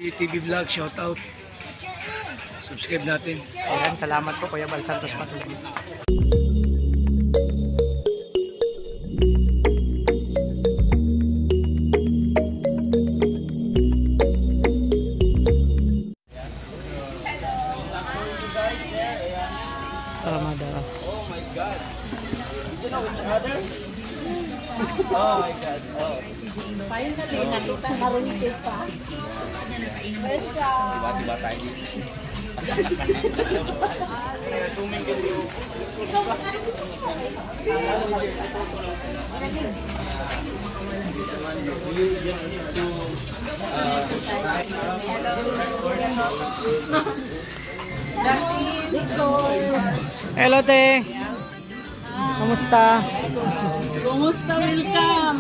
TV Vlog, shout out. Subscribe natin. Ayan, salamat po Kuya Bal Santos Patuloy. Ramada. Oh my God. You know each other? Oh my God. Oh. Finally, nakita na rin pa. Welcome. Diba tayo dito? Assuming ka dito. You just need to Hello, te. Kumusta? Kumusta? Welcome.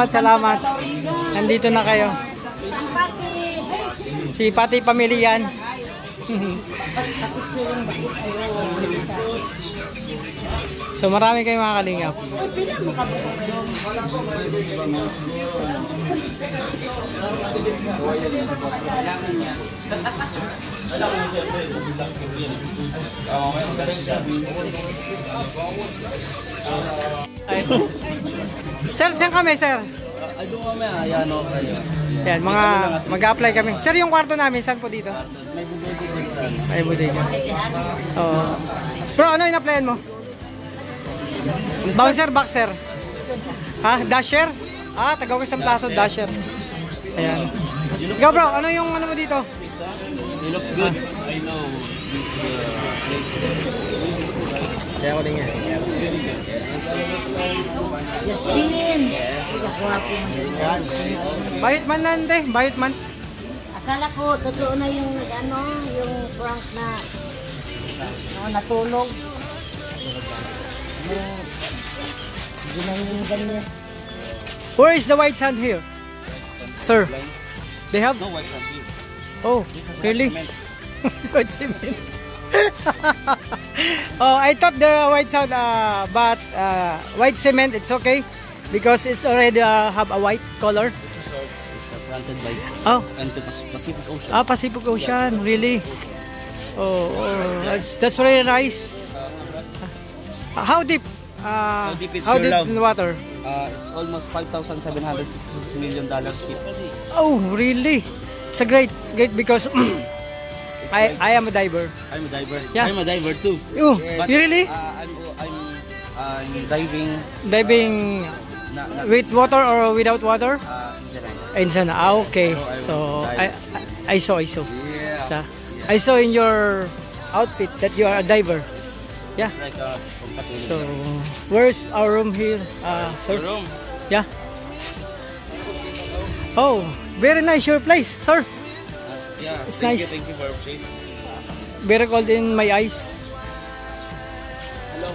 Salamat. Nandito na kayo. Si Pati Pamilyan. So marami kayong mga kalingap. Ay. Sir, saan kami, sir? Ay, doon kami, ayan o kayo. Yan, mga mag-apply kami. Sir, yung kwarto namin, saan po dito? May bodega. May bodega. Oo. Bro, ano in-applyan mo? Bouncer, boxer? Ha? Dasher? Ah, Tagawis ng Plazo, dasher. Ayan. Ikaw bro, ano yung ano mo dito? You look good. I know this place. Kaya ko din yan. Justin. Bayot man lang, te. Bayot man. Akala ko, totoo na yung yung prank na natulog. Hindi na yung ganyan. Where is the white sand here? Sir, they have? No white sand here. Oh, really? White cement. Oh, I thought there are white sand, but white cement, it's okay because it's already have a white color. It's planted by Pacific Ocean. Ah, Pacific Ocean, really? Oh, that's very nice. How deep? How deep it's how your deep love? in the water? It's almost $5,766 million deep. Oh, really? It's a great because I am a diver. I'm a diver. Yeah. I'm a diver too. You, But, you really? I'm diving. Diving with water or without water? In Insana. Ah, okay. So I saw. Yeah. So, I saw in your outfit that you are a diver. Yeah. Like So where's our room here, sir? room. Yeah. Oh, very nice your place, sir. Yeah. It's Thank nice. you for sharing. Very cold in my eyes. Hello.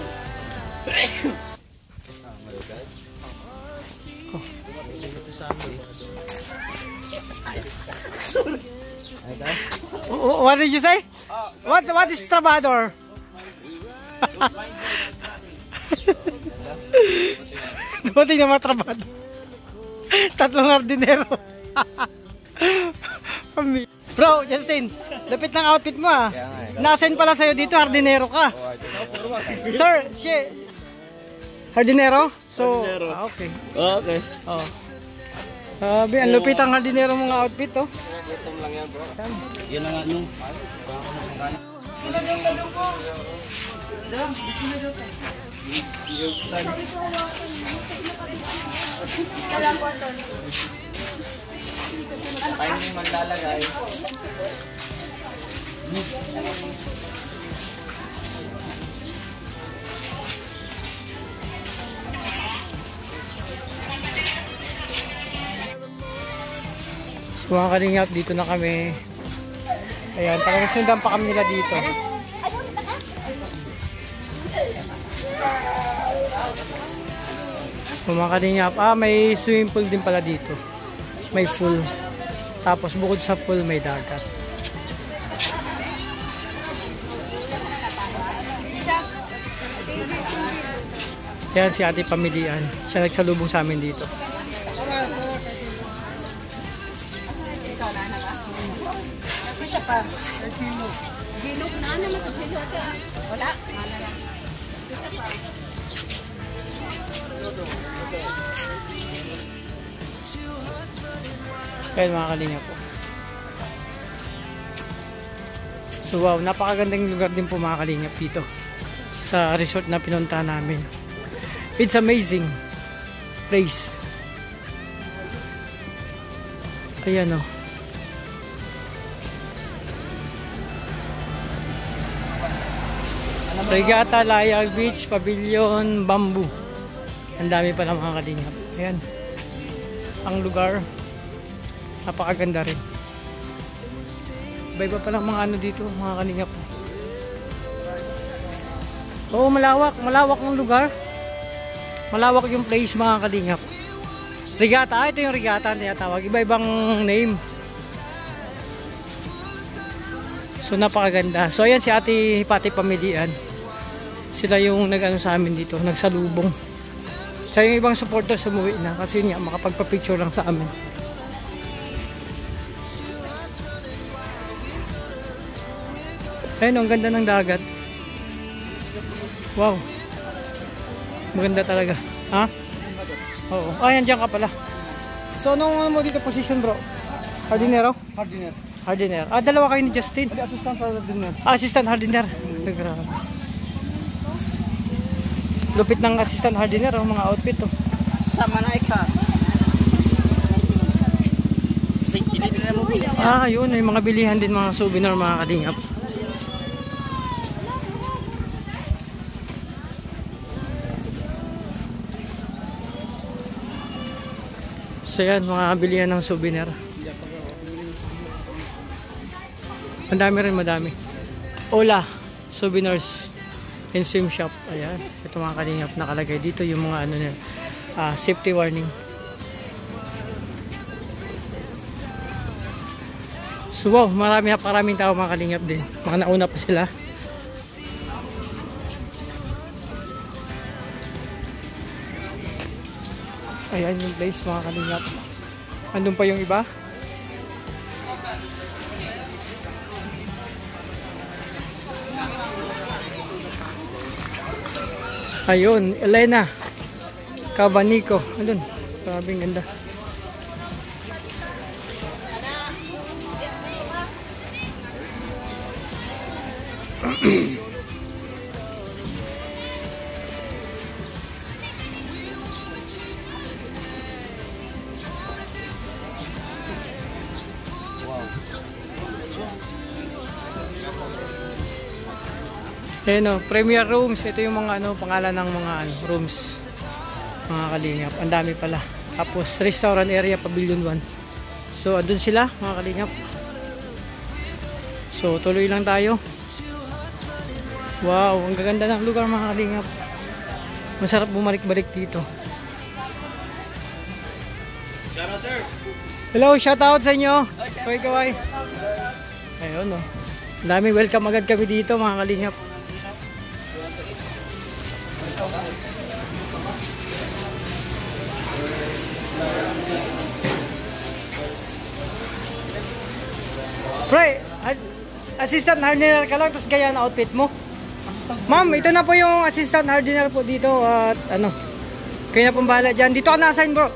What did you say? What is trabador? Dumating na mga trabador. Tatlong hardinero. Bro, Justin, lapit ng outfit mo ah. Nasend pala sa'yo dito, hardinero ka. Sir, hardinero? So, okay. Okay. Oh. Sabi, ang lupit ang hardinero mong outfit oh. Yan ang ano. Tayo yung maglalagay. So mga kalingap, dito na kami. Ayan, talagang sundan pa kami nila dito. So mga kalingap, may swimming pool din pala dito. May pool. Tapos bukod sa pool, may dagat. Ayan si Ate Pamilyan. Siya nagsalubong sa amin dito. pa. Kilo. Bilog na naman sa sila ka. Wala. Mana lang. Kaya mga kalinga po. So wow, napakagandang lugar din po mga kalingap dito sa resort na pinunta namin. It's amazing place. Ayan o. Regatta, Layag Beach, Pavilion, Bamboo. Ang dami pala mga kalingap. Ayan. Ang lugar. Napakaganda rin. Iba-iba pa lang mga ano dito, mga kalingap. Oo, malawak. Malawak ng lugar. Malawak yung place mga kalingap. Regatta, ito yung regatta na tinatawag. Iba-ibang name. So napakaganda. So ayan si Ate Pati Pamilian. Sila yung nag-ano sa amin dito, nagsalubong. Sa yung ibang supporters umuwi na kasi yun nga, makapagpa-picture lang sa amin. Ayun, ang ganda ng dagat. Wow. Maganda talaga. Ha? Oo. Ayan, dyan ka pala. So, anong mo dito position bro? Hardinero? Hardiner. Hardiner. Ah, dalawa kayo ni Justin. Assistant hardiner. Ah, assistant hardiner. Grabe. Lupit ng assistant hardiner, oh, mga outfit oh. Sama na ka. Ah, yun, may mga bilihan din mga souvenir mga kalingap. So yan, mga bilihan ng souvenir. Madami rin, madami. Ola, souvenirs and swim shop. Ayan, ito mga kalingap nakalagay dito yung mga ano nila, safety warning. So wow, maraming tao mga kalingap din. Mga nauna pa sila. Ayan yung place mga kalingap. Andun pa yung iba. Ayun, Elena Cabanico. Ayun, grabing ganda. Ayan o, Premier Rooms. Ito yung mga ano, pangalan ng mga ano, rooms. Mga kalingap. Ang dami pala. Tapos restaurant area, Pavilion 1. So andun sila mga kalingap. So tuloy lang tayo. Wow, ang gaganda ng lugar mga kalingap. Masarap bumalik-balik dito. Hello, shout out sa inyo. Kaway-kaway. Ayun o. Ang dami, welcome agad kami dito mga kalingap. Pre, assistant hardiner ka lang tapos gaya na outfit mo. Ma'am, ito na po yung assistant hardiner po dito at ano, kayo na pong bahala dyan. Dito ka na-assign bro.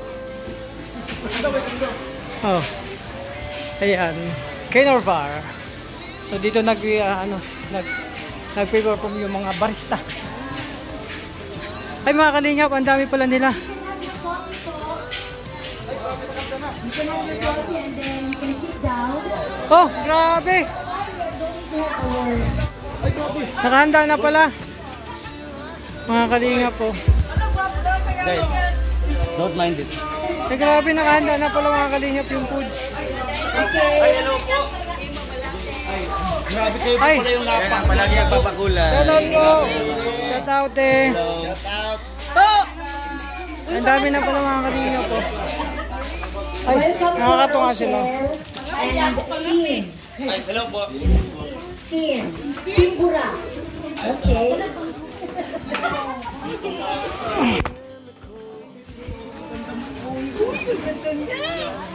Oh. Ayan, Kenorvar. So dito nag-perform yung mga barista. Ay mga kalingap, ang dami pala nila. Oh, grabe. Nakahanda na pala. Mga kalingap po. Don't mind it. Eh, grabe, nakahanda na pala mga kalingap yung foods. Ay, hello po. Grabe kayo po pala yung lapa. Palagi nagpapakulan. Shoutout po. Shoutout eh. Shoutout. Ang dami na pala mga kalingap po. Ay, nakakatuwa sila. Ay, hello po. Timpura. Okay.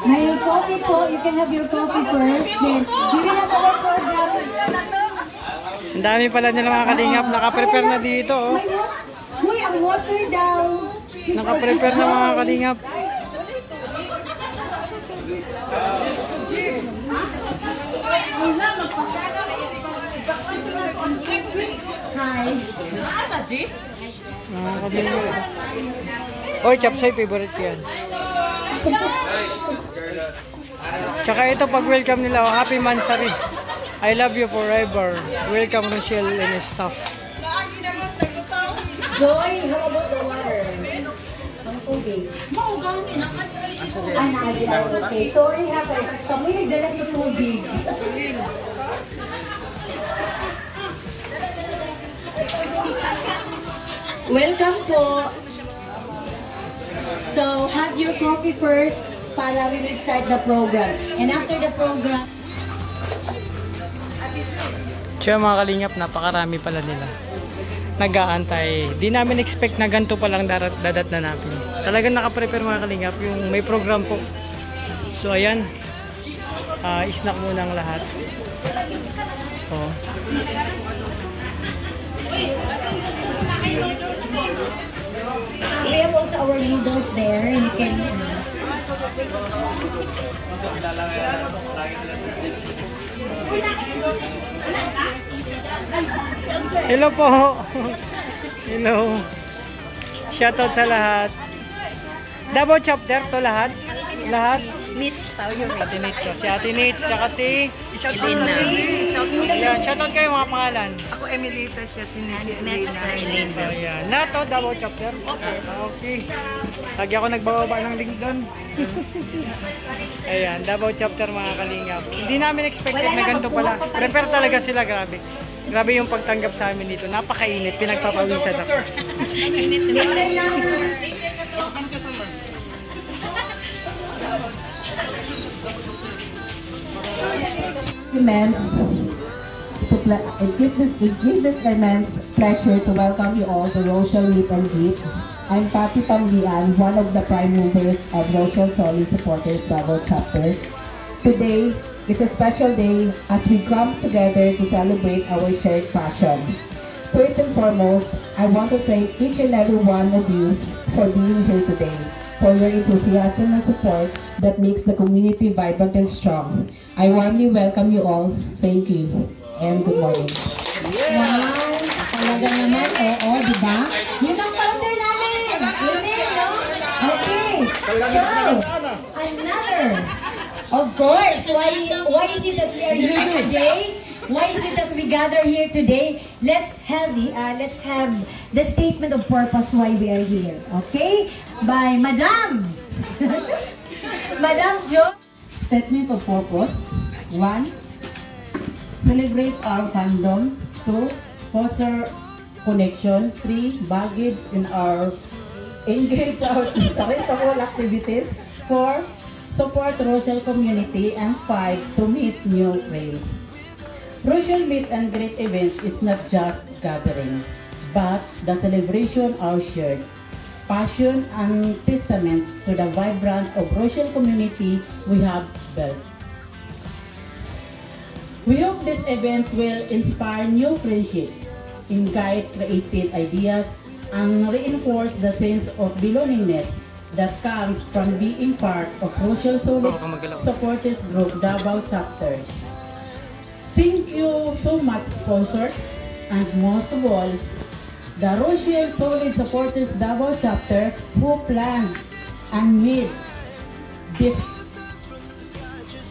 May coffee po. You can have your coffee first. Then, give it up for Ang dami pala nila mga kalingap. Naka-prepare na dito. Oh. Uy, ang water daw. Naka-prepare na mga kalingap. Hi. Mga kalingap. Oy, chapsay, favorite ko yan. Tsaka ito pag welcome nila, oh, happy Mansari. I love you forever. Welcome Rochelle and staff. Joy, how about the water? Ang tubig. Okay. Sorry ha, pero kami nagdala sa tubig. Welcome po. So, have your coffee first para we will start the program. And after the program, Siya mga kalingap, napakarami pala nila. Nag-aantay. Di namin expect na ganito palang dadat na namin. Talagang nakaprepare mga kalingap, yung may program po. So ayan, snack muna ang lahat. So, we have also our leaders there. You can... hello po. Hello. Shoutout sa lahat. Double chapter to lahat. Lahat. Mitch, tao yun. Ate Nitz. Si Ate Nitz, tsaka si Elena. Ayan, shoutout kayo mga pangalan. Ako Emilita siya, si Elena. Ayan. Nato, double chapter. Okay. Lagi ako nagbababa ng link doon. Ayan, double chapter mga kalingap. Hindi namin expected na ganito pala. Prepare talaga sila, grabe. Grabe yung pagtanggap sa amin dito. Napakainit, pinagpapawisan ako. It gives this immense pleasure to welcome you all to Rochelle Meet and Greet. I'm Papi Pamlian, one of the prime movers of Rochelle Solid Supporters Bravo Chapter. Today is a special day as we come together to celebrate our shared passion. First and foremost, I want to thank each and every one of you for being here today, for your enthusiasm and support that makes the community vibrant and strong. I warmly welcome you all. Thank you and good morning. Wow! Talaga naman. Oo, di ba? Yun ang founder namin! Yun din, no? Okay. So, another. Of course. Why is it that we are here today? Why is it that we gather here today? Let's have the statement of purpose why we are here. Okay? By Madam. Madam Jo. Statement of purpose. 1. Celebrate our fandom. 2. Foster connection. 3. Baggage in our engage our charitable activities. 4. Support Rochelle community. And 5. To meet new friends. Rochelle Meet and Greet event is not just gathering, but the celebration of shared passion and testament to the vibrant of Rochelle community we have built. We hope this event will inspire new friendships, ignite creative ideas, and reinforce the sense of belongingness that comes from being part of Rochelle Solid Supporters Group Davao Chapter. Thank you so much, sponsors, and most of all, the Rochelle Solid Supporters Davao Chapter who planned and made this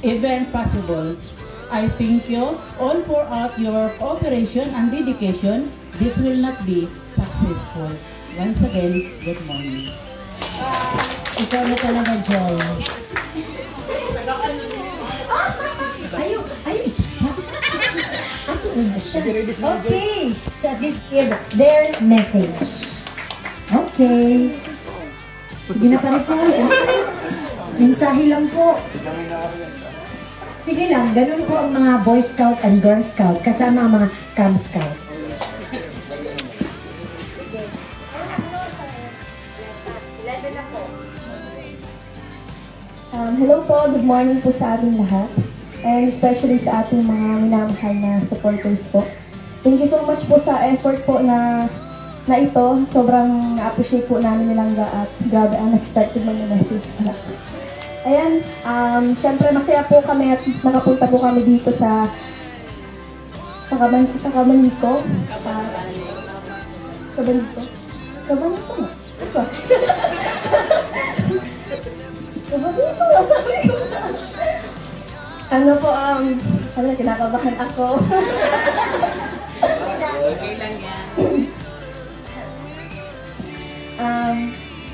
event possible. I thank you all for your cooperation and dedication. This will not be successful. Once again, good morning. Ikaw na talaga, Joy. Okay, so this is their message. Okay. Sige na pala po. Mensahe lang po. Sige lang, ganun po ang mga Boy Scout and Girl Scout kasama ang mga Cub Scout. Hello po, good morning po sa ating lahat. And especially sa ating mga minamahal na supporters po. thank you so much po sa effort po na ito. Sobrang na-appreciate po namin nilang at grabe ang nag-start yung mga message. Ayan, syempre masaya po kami at nakapunta po kami dito sa Kabanito. Kabanito? Kabanito nga. Diba? Kabanito nga, sabi ko na. Ano po, kinakabahan ako. Okay lang yan.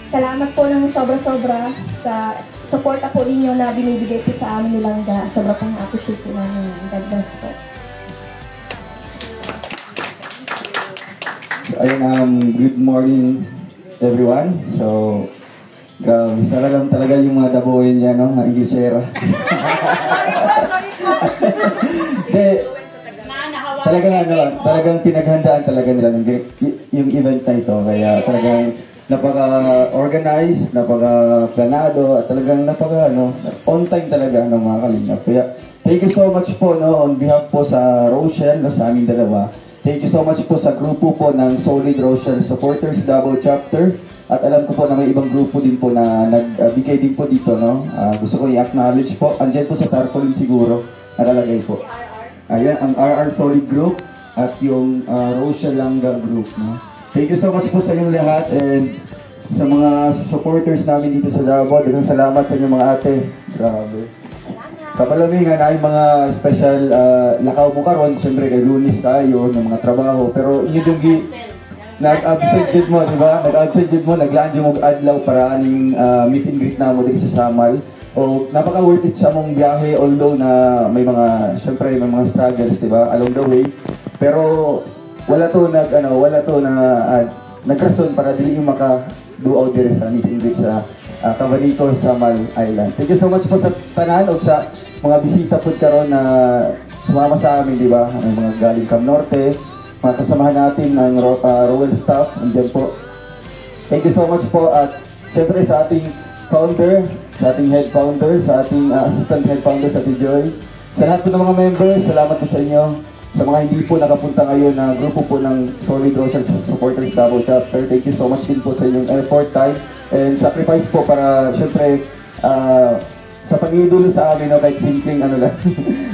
Salamat po ng sobra-sobra sa suporta po ninyo na binibigay po sa amin nilang sobra pang appreciate po namin. God bless po. Ayun, good morning everyone. So, grabe, sarang talaga yung mga dabuhin niya, no? Mga Englishera. Talagang pinaghandaan talaga nila yung event na ito. Kaya talagang napaka-organized, napaka-planado, at talagang on time talaga ng mga kalingap. Kaya, thank you so much po, no, on behalf po sa Rochelle, no, sa aming dalawa. Thank you so much po sa grupo po ng Solid Rochelle Supporters Davao Chapter. At alam ko po na may ibang grupo din po na nagbigay din po dito, no. Gusto ko i-acknowledge po. Andyan po sa tarpaulin siguro, nakalagay po. Ayan, ang RR Solid Group at yung Rochelle Langga Group, no. Thank you so much po sa inyong lahat and sa mga supporters namin dito sa Davao. Dagang salamat sa inyong mga ate. Grabe. Kapalamingan ay mga special lakaw mo karon, siyempre kay Lunis tayo ng mga trabaho. Pero inyo yung nag-absent din mo, di ba? Nag-absent din mo, naglaan yung mag-adlaw para aning meet and greet na mo din sa Samal. O napaka-worth it sa mong biyahe, although na may mga, siyempre may mga struggles, di ba? Along the way. Pero wala to nagrason para dili yung maka-do out dire sa meet and greet sa Cabanito, Samal Island. Thank you so much po sa tanan o sa mga bisita po karon na sumama sa amin, di ba? Ang mga galing Cam Norte, mga kasamahan natin ng Royal staff, andyan po. Thank you so much po at siyempre sa ating founder, sa ating head founder, sa ating assistant head founder, sa ating Joy. Sa lahat po ng mga members, salamat po sa inyo. Sa mga hindi po nakapunta ngayon na grupo po ng Solid Rochelle Supporters Davao Chapter, thank you so much din po sa inyong effort, time, and sacrifice po para syempre sa pag-iidulo sa amin, no, kahit simpleng lang.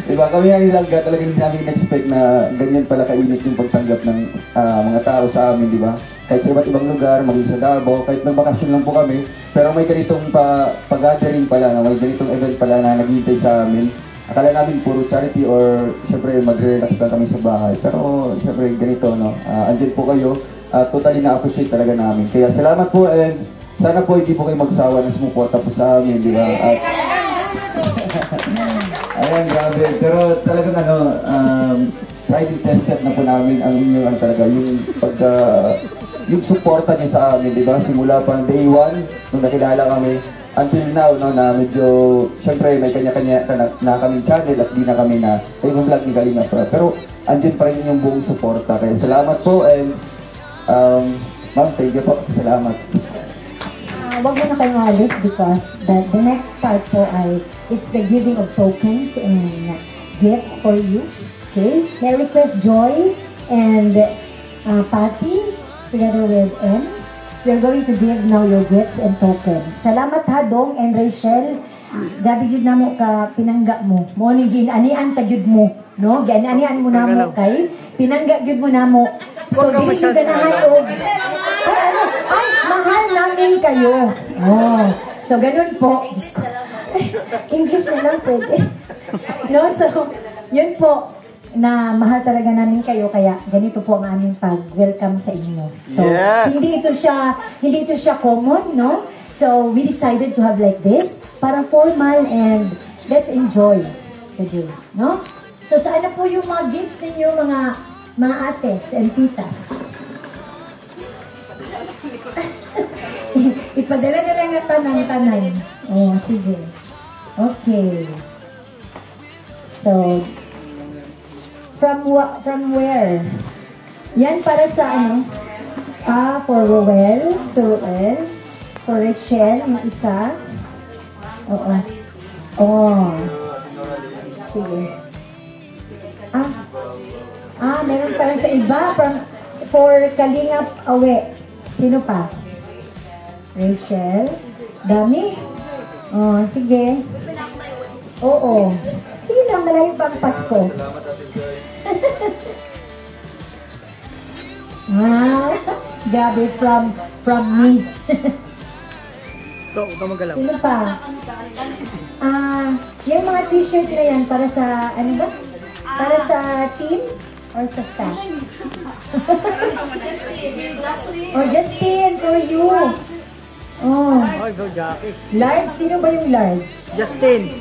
Diba, kami ang Ilangga, talagang hindi namin expect na ganyan pala kainit yung pagtanggap ng mga tao sa amin, di ba? Kahit sa iba't ibang lugar, maging sa Davao, kahit nagbakasyon lang po kami, pero may ganitong pag-gathering pala, may ganitong event pala na naghihintay sa amin. Akala namin puro charity or syempre mag-relax lang kami sa bahay. Pero syempre ganito, no? Andyan po kayo, totally na-appreciate talaga namin. Kaya salamat po and sana po hindi po kayo magsawa na sumuporta po sa amin, di ba? At ayan, grabe. Pero talagang tried and tested na po namin ang inyong talaga, yung suporta niyo sa amin, di ba? Simula pa day 1, nung nakilala kami, until now, no, na medyo, syempre may kanya-kanya na kaming channel at di na kami na yung vlog ni Kalinga Prab. Pero andyan pa rin yung buong suporta. Kaya salamat po and ma'am, thank you po. Salamat. Wag mo na kayong alis because the next part po is the giving of tokens and gifts for you. Okay? May request Joy and Patty together with M. We're going to give now your gifts and tokens. Salamat ha, Dong and Rachel. Gabi yun na mo ka pinangga mo. Mo ni ginanian ka yun mo. No? Ginanian mo na mo kay. Pinangga yun mo na mo. So, hindi nyo ganahan o. Ay, mahal namin kayo. Oh. So, ganun po. English na lang pwede. No? So, yun po. Na mahal talaga namin kayo kaya ganito po ang aming pag-welcome sa inyo. So, yes. hindi ito siya common, no? So, we decided to have like this para formal and let's enjoy the day, no? So, saan na po yung mga gifts ninyo, mga ates and titas? Ipadala na lang ang tanan-tanan. Oh, sige. Okay. So, from where? Yan para sa ano? For Roel, for Rachel, yung isa. Oo. Oh. Sige. Meron pa lang sa iba. For Kalingap Awe. Sino pa? Rachel. Dami. Sige. Oo. Sige lang, malayo pa ang Pasko. Gabi from me. Huwag ka magalaw. Sino pa? Yung mga t-shirt na yan, para sa, ano ba? Para sa team or sa staff? Justin, for you. Ay, go Jackie. Large, sino ba yung large? Justin.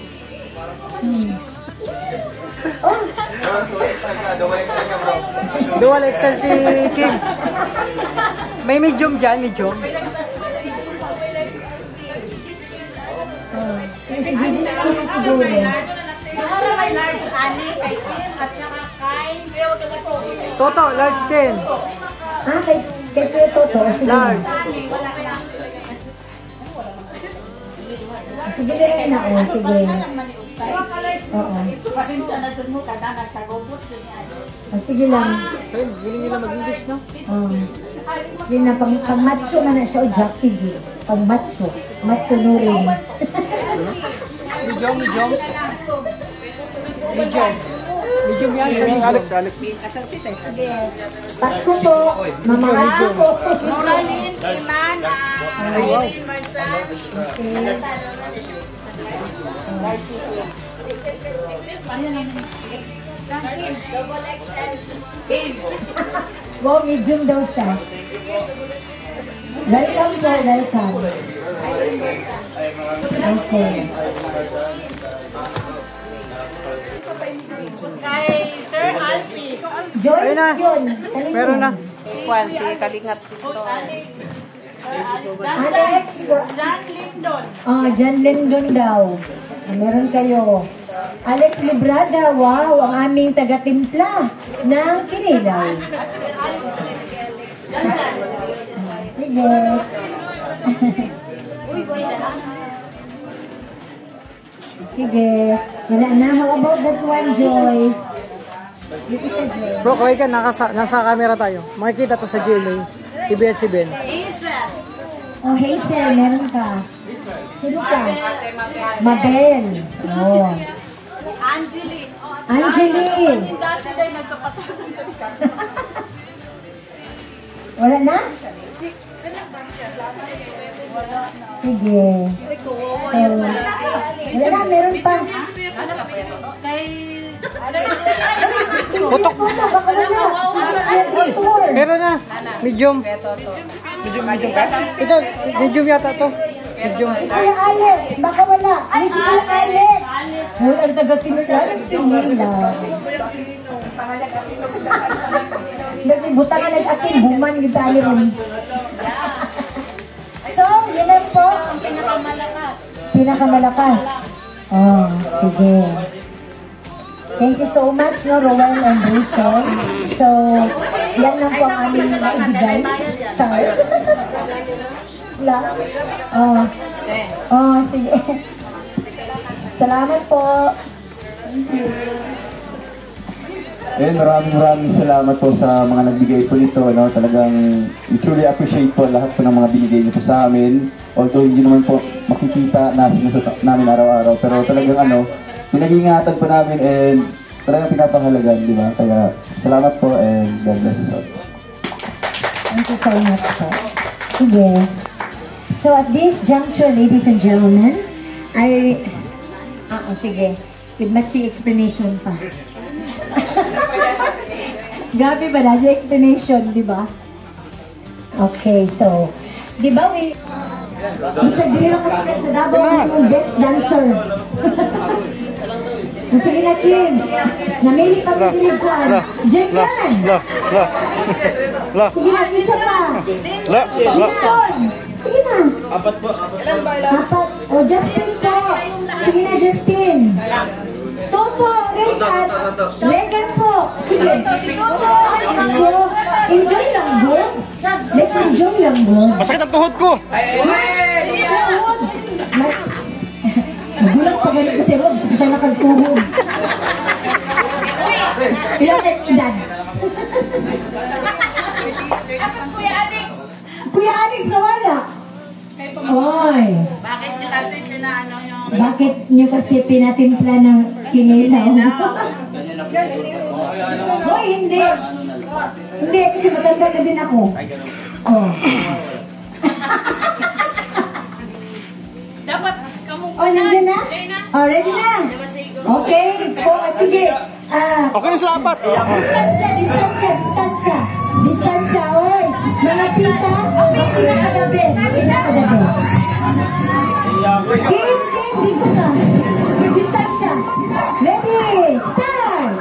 Dual XL si Kim. May medium dyan, medium. Kasi hindi na lang siguro. May large ani kay Kim at saka kay Toto, large din. Kay Kuya Toto. Large. Sige rin na, sige. Oo. Sige lang. Ayun, willing nila mag-English, no? Yun na, pang macho na siya, o Jackie G. Pang macho. Macho no rin. Medium. Medium yan. Alex. Pasko po. Mamahal po. Mauralin, Iman, Irene, Marcel. Double XL. Wow, medium daw siya. Welcome po, welcome. Okay. Kay Sir Alfie. Joyce Ayun na. yun. Meron na. Juan, si Kalingap dito. Alex. John Lindon. John Lindon daw. Meron kayo. Alex Librada, wow, ang aming taga-timpla ng Kinilaw. Sige. Sige. Wala na. How about that one, Joy? Dito sa Joy. Bro, kaway ka, nasa camera tayo. Makikita to sa GMA. ABS-CBN. Hazel, meron ka. Sino ka? Mabel. Angeli. Wala na? Sige. Wala na, meron pa. Putok. Baka wala. Meron na. Medium. Medium ka? Ito, medium yata to. Medium. Kuya Alex, baka wala. Ay, si Kuya Alex. Wala ang taga-tinutala. Kasi butangan nag-aking buman kita alim. So, yun lang po. Ang pinakamalakas. Pinakamalakas. Sige. Thank you so much, no, Rowan and Rachel. So, yan lang po ang aming ibigay. Sorry. Wala. Sige. Salamat po. Thank you. Maraming salamat po sa mga nagbigay po nito. No? Talagang we truly appreciate po lahat po ng mga binigay niyo po sa amin. Although hindi naman po makikita na sinusot namin araw-araw. Pero talagang pinag-iingatan po namin and talagang pinapahalagan, di ba? Kaya salamat po and God bless us all. Thank you so much po. Sige. So at this juncture, ladies and gentlemen, sige. With machi explanation pa. Gabi ba na siya explanation, di ba? Okay, so, di ba isa dito ko sa Davao yung best dancer. Sige na, Kim. Namili pa sa siliguan. Jengan! Sige na, isa pa. Sige na. Apat. O, Justin po. Sige na, Justin. Toto, Regan po. Sige. Enjoy lang, bro. Let's enjoy lang, bro. Masakit ang tuhod ko! Nagulang pa ganun kasi, Rob. Kita nakagtuhod. Ilang edad? Kuya Alex, Kuya Alex na wala. Oy, bakit niyo kasi pinaano yung... bakit nyo kasi pinatimpla ng kinilaw? Hoy, hindi. Hindi, kasi matanda na din ako. Oh. Dapat kamu... Oh, nandiyan na? Oh, ready na? Okay. Oh, sige. Okay na sa apat. Distansya, oy. Mga tita, pinaka-the best. Game, dito ka. Distansya. Ready, start!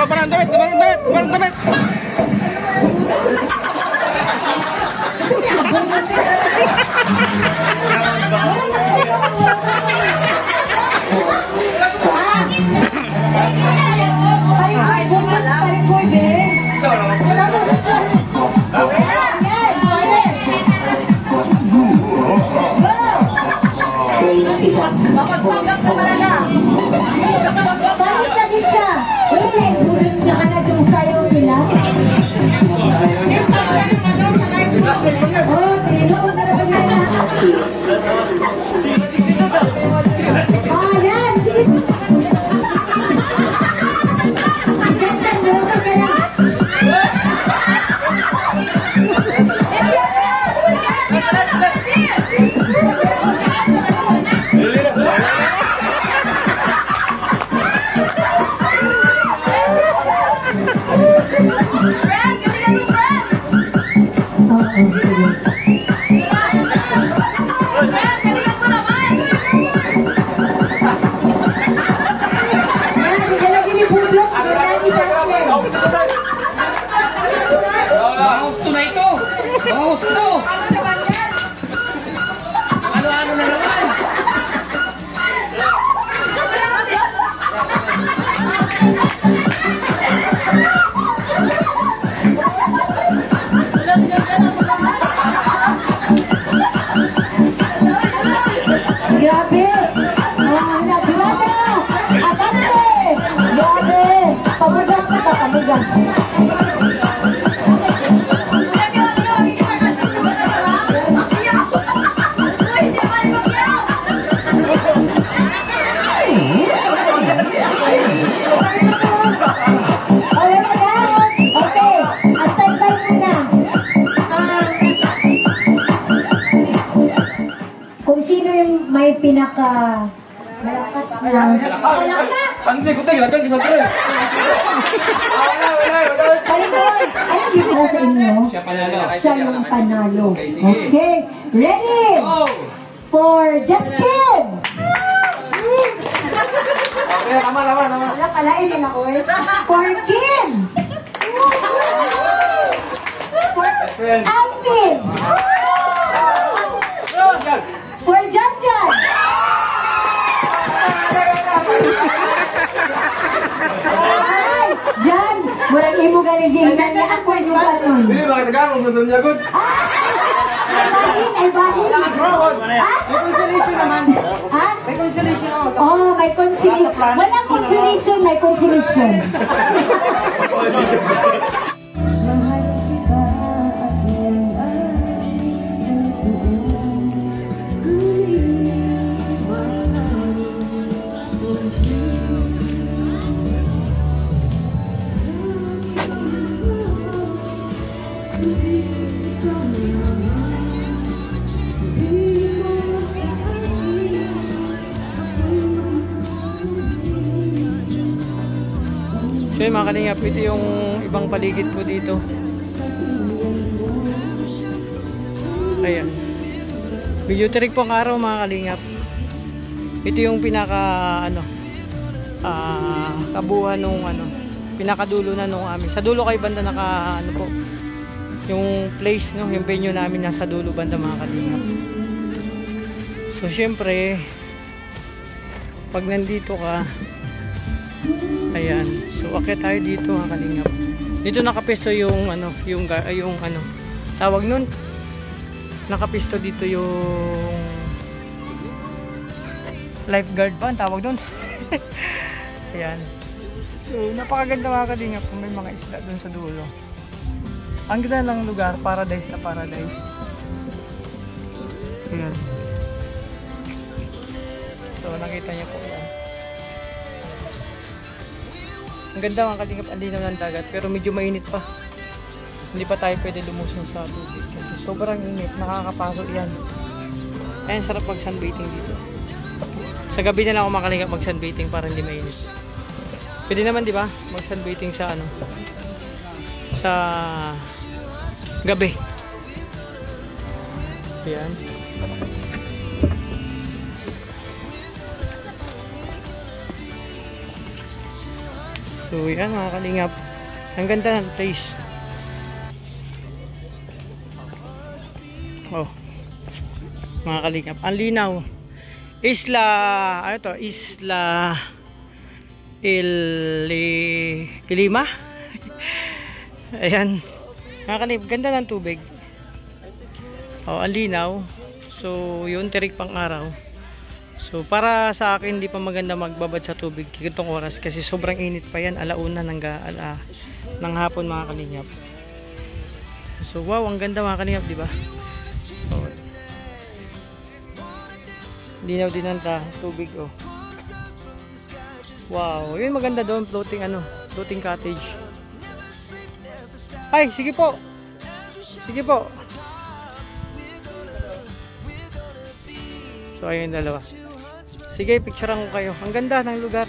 Barang damit. Mapagpanggap ka talaga. Bakit lagi siya? Wait, bulit siya ka na yung sayaw nila. Oh, tinawag na naman yan. Yan, sige. Ganda, meron ka na. Grabe! Naglada! Atante! Grabe! Pamugas na ka, pamugas. Okay, standby muna. Kung sino yung may pinaka malakas na... Wala na! Pansin ko tayo, lagan kisah sila. Palikoy! Ayun dito na sa inyo. Siya yung panalo. Okay, ready? For Justin! Okay, tama. Wala pala, yun ako eh. For Kim! For Alvin! For Janjan! Ay! Jan! Murang imo galing na niya ako yung kanon. Hindi, bakit nagkaroon? Gusto niya good? Ay bahin! May consolation naman. Ha? May consolation ako. Oh, may consolation. Walang consolation, may consolation. So yun mga kalingap, ito yung ibang paligid po dito. Ayan. Medyo tirik po ang araw mga kalingap. Ito yung pinaka kabuuan nung pinakadulo na nung amin. Sa dulo kay banda naka ano po, yung place, no, yung venue namin nasa dulo banda mga kalingap. So syempre pag nandito ka, ayan, so akit tayo dito mga kalingap. Dito nakapesto yung ano, yung ano tawag nun, nakapesto dito yung lifeguard ba ang tawag nun. Ayan, so napakaganda mga kalingap kung may mga isla dun sa dulo. Ang ganda ng lugar, paradise na paradise. Ayan, so nakita niyo po yan. Ang ganda mga kalingap, ang linaw ng dagat, pero medyo mainit pa. Hindi pa tayo pwede lumusong sa tubig. Sobrang init, nakakapaso yan. Ayan, sarap mag sunbathing dito. Sa gabi na lang ako mga kalingap mag sunbathing para hindi mainit. Pwede naman di ba mag sunbathing sa ano, sa gabi. Ayan. So yan mga kalingap, ang ganda ng place. Oh, mga kalingap, ang linaw. Isla, ano to? Isla Ilima. Ayan, mga kalingap, ganda ng tubig. Oh, ang linaw. So yun, tirik pang araw. So para sa akin hindi pa maganda magbabad sa tubig kitong oras kasi sobrang init pa yan, alauna ng hapon mga kalingap. So wow, ang ganda mga kalingap, di ba? So, linaw din ang tubig, oh. Wow, yun maganda doon, floating ano, floating cottage. Ay, sige po. Sige po. So ayun dalawa. Sige, picturean ko kayo. Ang ganda ng lugar.